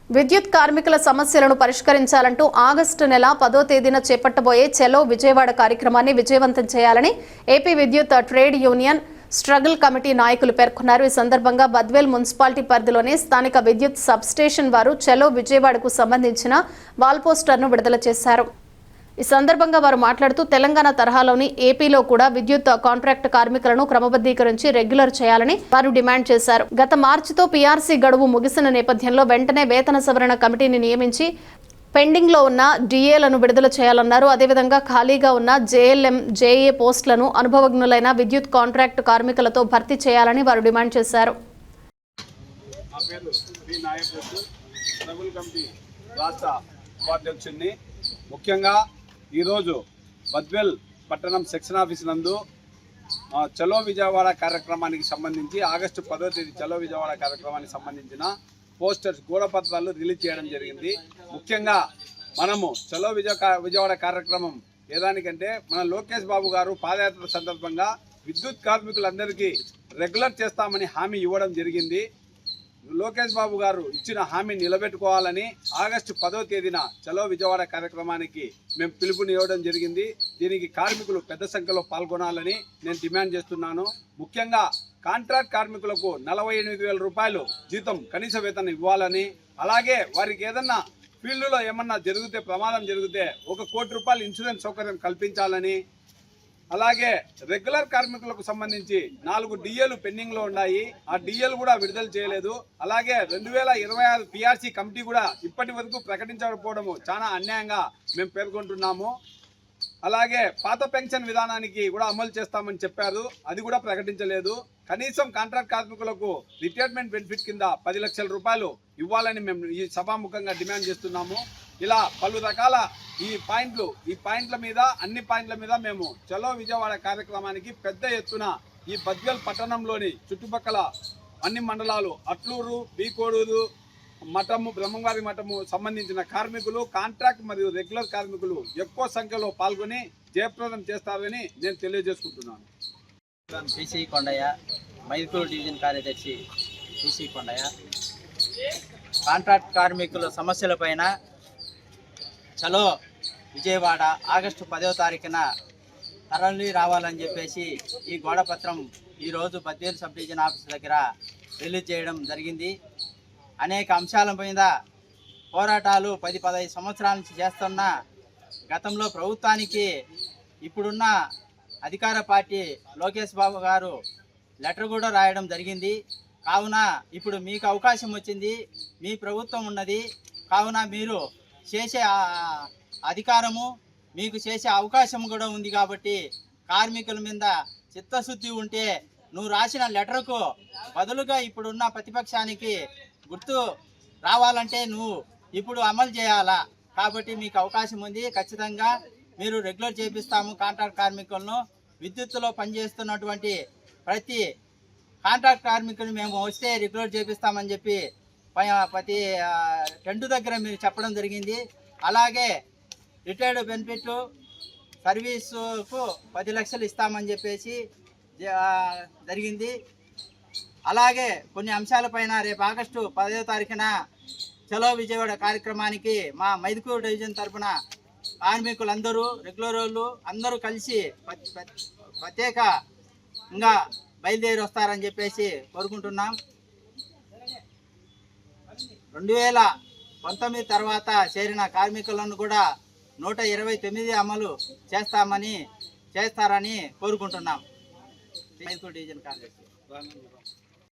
విద్యుత్ కార్మికుల సమస్యలను పరిష్కరించాలంటూ ఆగస్టు నెల 10వ తేదీన చేపట్టబోయే చలో విజయవాడ కార్యక్రమాన్ని విజయవంతం చేయాలని ఏపీ విద్యుత్ ట్రేడ్ యూనియన్ స్ట్రగుల్ కమిటీ నాయకులు పేర్కొన్నారు. ఈ సందర్భంగా బద్వేల్ మున్సిపాలిటీ పరిధిలోని స్థానిక విద్యుత్ సబ్స్టేషన్ వారు చలో విజయవాడకు సంబంధించిన వాల్ పోస్టర్ను విడుదల చేశారు. ఈ సందర్భంగా వారు మాట్లాడుతూ తెలంగాణ తరహాలోని ఏపీలో కూడా విద్యుత్ కాంట్రాక్ట్ కార్మికులను క్రమబద్ధీకరించి రెగ్యులర్ చేయాలని వారు డిమాండ్ చేశారు. గత మార్చితో పీఆర్సీ గడువు ముగిసిన నేపథ్యంలో వెంటనే వేతన సవరణ కమిటీని నియమించి పెండింగ్ లో ఉన్న డిఏలను విడుదల చేయాలన్నారు. అదేవిధంగా ఖాళీగా ఉన్న జేఎల్ఎం జేఏ పోస్టులను అనుభవజ్ఞులైన విద్యుత్ కాంట్రాక్ట్ కార్మికులతో భర్తీ చేయాలని వారు డిమాండ్ చేశారు. ముఖ్యంగా ఈరోజు బద్వేల్ పట్టణం సెక్షన్ ఆఫీస్ నందు చలో విజయవాడ కార్యక్రమానికి సంబంధించి ఆగస్టు 10వ తేదీ చలో విజయవాడ కార్యక్రమానికి సంబంధించిన పోస్టర్స్ గోడపత్రాలు రిలీజ్ చేయడం జరిగింది. ముఖ్యంగా మనము చలో విజయవాడ కార్యక్రమం ఏదానికంటే మన లోకేష్ బాబు గారు పాదయాత్ర సందర్భంగా విద్యుత్ కార్మికులందరికీ రెగ్యులర్ చేస్తామని హామీ ఇవ్వడం జరిగింది. లోకేష్ బాబు గారు ఇచ్చిన హామీ నిలబెట్టుకోవాలని ఆగస్టు 10వ తేదీన చలో విజయవాడ కార్యక్రమానికి మేము పిలుపునివ్వడం జరిగింది. దీనికి కార్మికులు పెద్ద సంఖ్యలో పాల్గొనాలని నేను డిమాండ్ చేస్తున్నాను. ముఖ్యంగా కాంట్రాక్ట్ కార్మికులకు 48,000 రూపాయలు జీతం కనీస వేతనం ఇవ్వాలని, అలాగే వారికి ఏదన్నా ఫీల్డ్లో ఏమన్నా జరిగితే ప్రమాదం జరిగితే 1 కోటి రూపాయలు ఇన్సూరెన్స్ సౌకర్యం కల్పించాలని, అలాగే రెగ్యులర్ కార్మికులకు సంబంధించి 4 డిఏలు పెండింగ్ లో ఉన్నాయి. ఆ డిఏలు కూడా విడుదల చేయలేదు. అలాగే 2026 పీఆర్సీ కమిటీ కూడా ఇప్పటి వరకు ప్రకటించకపోవడం చాలా అన్యాయంగా మేము పేర్కొంటున్నాము. అలాగే పాత పెన్షన్ విధానానికి కూడా అమలు చేస్తామని చెప్పారు, అది కూడా ప్రకటించలేదు. కనీసం కాంట్రాక్ట్ కార్మికులకు రిటైర్మెంట్ బెనిఫిట్ కింద 10 లక్షల రూపాయలు ఇవ్వాలని మేము ఈ సభాముఖంగా డిమాండ్ చేస్తున్నాము. ఇలా పలు రకాల ఈ పాయింట్ల మీద అన్ని పాయింట్ల మీద మేము చలో విజయవాడ కార్యక్రమానికి పెద్ద ఎత్తున ఈ బద్వేల్ పట్టణంలోని చుట్టుపక్కల అన్ని మండలాలు అట్లూరు, బీకోడూరు, మఠము, బ్రహ్మంగారి మఠము సంబంధించిన కార్మికులు, కాంట్రాక్ట్ మరియు రెగ్యులర్ కార్మికులు ఎక్కువ సంఖ్యలో పాల్గొని జయప్రదం చేస్తారని నేను తెలియజేసుకుంటున్నాను. పీసీ కొండయ్య, మైదుకూరు డివిజన్ కార్యదర్శి పీసీ కొండయ్య. కాంట్రాక్ట్ కార్మికుల సమస్యలపైన చలో విజయవాడ ఆగస్టు 10వ తారీఖున తరలి రావాలని చెప్పేసి ఈ గోడపత్రం ఈరోజు బద్వేల్ సబ్ డివిజన్ ఆఫీస్ దగ్గర రిలీజ్ చేయడం జరిగింది. అనేక అంశాల మీద పోరాటాలు 10-15 సంవత్సరాల నుంచి చేస్తున్న గతంలో ప్రభుత్వానికి ఇప్పుడున్న అధికార పార్టీ లోకేష్ బాబు గారు లెటర్ కూడా రాయడం జరిగింది. కావున ఇప్పుడు మీకు అవకాశం వచ్చింది, మీ ప్రభుత్వం ఉన్నది, కావున మీరు చేసే అధికారము మీకు చేసే అవకాశం కూడా ఉంది. కాబట్టి కార్మికుల మీద చిత్తశుద్ధి ఉంటే నువ్వు రాసిన లెటర్కు బదులుగా ఇప్పుడున్న ప్రతిపక్షానికి గుర్తు రావాలంటే నువ్వు ఇప్పుడు అమలు చేయాలా. కాబట్టి మీకు అవకాశం ఉంది, ఖచ్చితంగా మీరు రెగ్యులర్ చేపిస్తాము. కాంట్రాక్ట్ కార్మికులను విద్యుత్తులో పనిచేస్తున్నటువంటి ప్రతి కాంట్రాక్ట్ కార్మికులు మేము వస్తే రెగ్యులర్ చేపిస్తామని చెప్పి ప్రతి టెంట్ దగ్గర మీరు చెప్పడం జరిగింది. అలాగే రిటైర్డ్ బెనిఫిట్ సర్వీసుకు 10 లక్షలు ఇస్తామని చెప్పేసి జరిగింది. అలాగే కొన్ని అంశాలపైన రేపు ఆగస్టు 10వ తారీఖున చలో విజయవాడ కార్యక్రమానికి మా మైదుకూరు డివిజన్ తరఫున కార్మికులందరూ, రెగ్యులర్ వాళ్ళు అందరూ కలిసి ప్రత్యేకంగా బయలుదేరి వస్తారని చెప్పేసి కోరుకుంటున్నాం. 2019 తర్వాత చేరిన కార్మికులను కూడా 129 అమలు చేస్తారని కోరుకుంటున్నాం. మైదుకూరు డివిజన్ కార్యదర్శి.